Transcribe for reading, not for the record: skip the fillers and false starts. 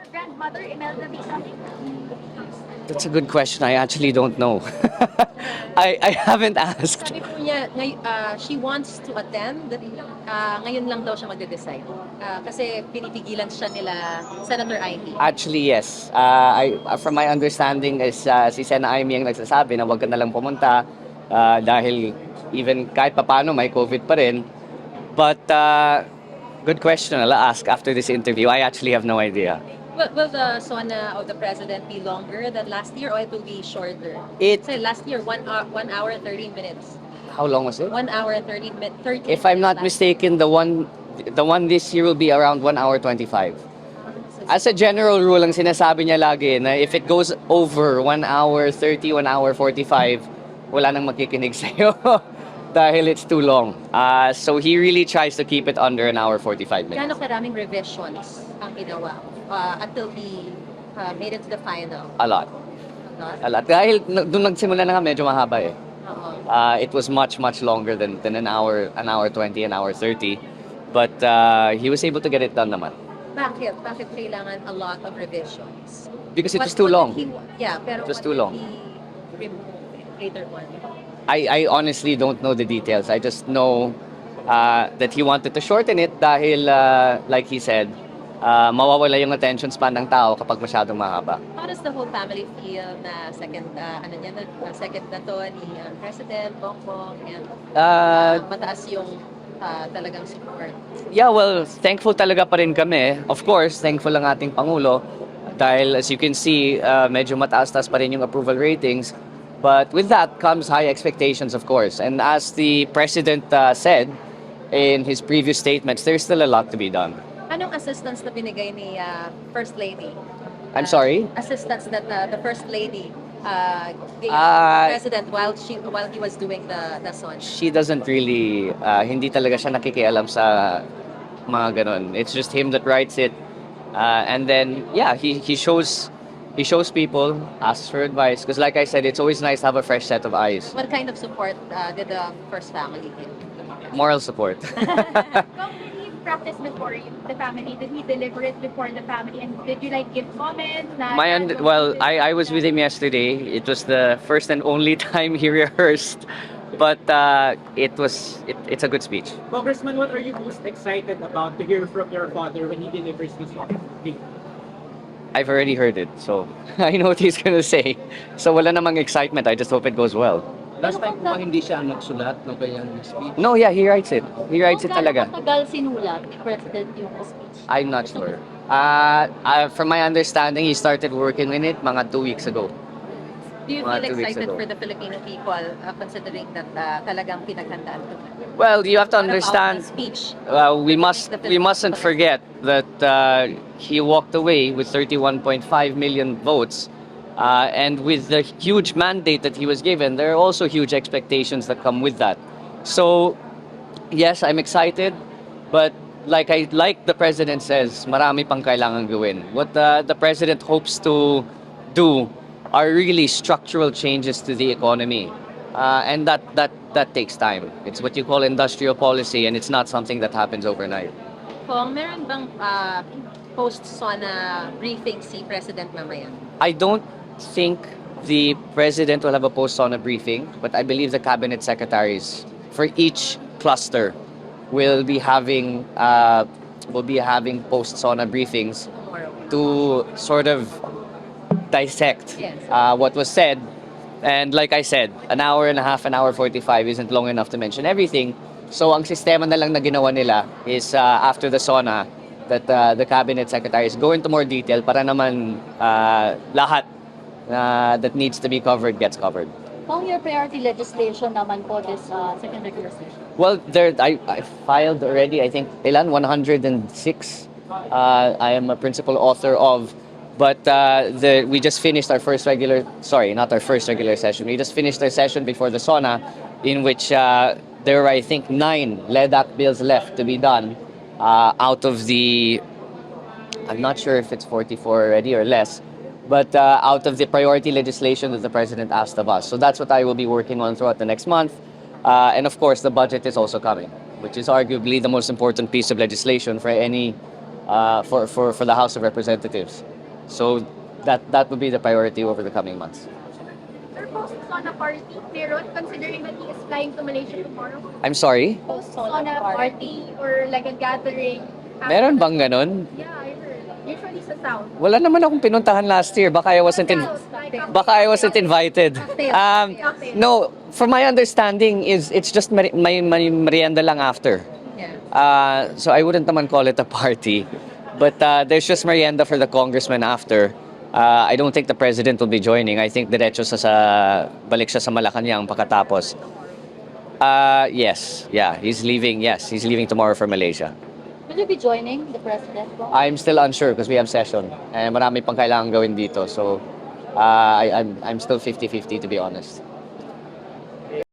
Grandmother, Imelda Visa? That's a good question. I actually don't know. I haven't asked. Sabi po niya, she wants to attend, ngayon lang daw siya magde-decide. Kasi pinipigilan siya nila Senator Ivy. Actually, yes. From my understanding is si Sena Amy ang nagsasabi na wag ka na lang pumunta dahil even kahit papano may COVID pa rin. But good question. I'll ask after this interview. I actually have no idea. Will the SONA of the President be longer than last year or it will be shorter? It Kasi last year, 1 hour and 30 minutes. How long was it? 1 hour and 30 minutes. If I'm not mistaken, the one this year will be around 1 hour 25. As a general rule, ang sinasabi niya lagi na if it goes over 1 hour 30, 1 hour 45, wala nang makikinig sa'yo dahil it's too long. So he really tries to keep it under 1 hour 45 minutes. Gano'ng karaming revisions ang ginawa until he made it to the final? A lot. No? A lot. Dahil doon nagsimula na nga medyo mahaba eh. Oo. It was much longer than an hour 20, an hour 30. But he was able to get it done naman. Bakit? Bakit kailangan a lot of revisions? Because it was too long. Pero It was what too did long. he remove later on? I honestly don't know the details. I just know that he wanted to shorten it dahil, like he said, mawawala yung attention span ng tao kapag masyadong mahaba. How does the whole family feel na second second na to ni President Bongbong and mataas yung talagang support? Yeah, well, thankful talaga pa rin kami. Of course, thankful ang ating Pangulo dahil as you can see, medyo mataas-taas pa rin yung approval ratings. But with that comes high expectations, of course. And as the President said in his previous statements, there's still a lot to be done. Anong assistance na binigay ni First Lady? I'm sorry? Assistance that the First Lady gave Ah, the President while he was doing the SON. She doesn't really, hindi talaga siya nakikialam sa mga ganon. It's just him that writes it. And then, yeah, he shows people, asks for advice. Because like I said, it's always nice to have a fresh set of eyes. What kind of support did the First family give? Moral support. Kung did he practice before the family? Did he deliver it before the family? And did you give comments? I was with him yesterday. It was the first and only time he rehearsed. But it's a good speech. Congressman, what are you most excited about to hear from your father when he delivers this speech? I've already heard it, so I know what he's gonna say. So wala namang excitement. I just hope it goes well. Last time po ba hindi siya ang nagsulat ng kanyang speech? No, yeah, he writes it. He writes it talaga. Tagal sinulat, President, yung speech? I'm not sure. From my understanding, he started working in it mga 2 weeks ago. Do you Mga feel 2 weeks excited ago. for the Filipino people considering that talagang pinaghandaan ko? Well, you have to What about understand. the speech? We mustn't forget that he walked away with 31.5 million votes. And with the huge mandate that he was given, there are also huge expectations that come with that. So, yes, I'm excited, but like the president says, marami pang kailangan gawin. What the president hopes to do are really structural changes to the economy, and that takes time. It's what you call industrial policy, and it's not something that happens overnight. Kung meron bang post-SONA briefing si President mamaya? I don't think the president will have a post-SONA briefing, but I believe the cabinet secretaries for each cluster will be having post-SONA briefings Tomorrow. to sort of dissect Yes. what was said. And like I said, an hour and a half, an hour 45 isn't long enough to mention everything. So ang sistema na lang na ginawa nila is after the SONA that the cabinet secretaries go into more detail para naman lahat that needs to be covered gets covered. Kung your priority legislation naman po this second regular session? Well, I filed already, I think, 106. I am a principal author of, but we just finished our first regular, sorry, not our first regular session. We just finished our session before the SONA, in which there were, I think, 9 LEDAC bills left to be done out of the, I'm not sure if it's 44 already or less, but out of the priority legislation that the president asked of us. So that's what I will be working on throughout the next month. And of course, the budget is also coming, which is arguably the most important piece of legislation for any for the House of Representatives. So that would be the priority over the coming months. Sir, post SONA Party, meron, considering that he is flying to Malaysia tomorrow? I'm sorry? Post SONA Party or like a gathering? Meron bang ganun? Yeah, I heard. Usually sa South. Wala naman akong pinuntahan last year. Baka I wasn't invited. No, from my understanding is it's just may merienda lang after. Yeah. So I wouldn't naman call it a party. But there's just merienda for the congressman after. I don't think the president will be joining. I think diretso balik siya sa Malacanang pagkatapos. Yes. Yeah, he's leaving. Yes, he's leaving tomorrow for Malaysia. Will you be joining the president? I'm still unsure because we have session. Marami pang kailangan gawin dito. So I'm still 50-50 to be honest.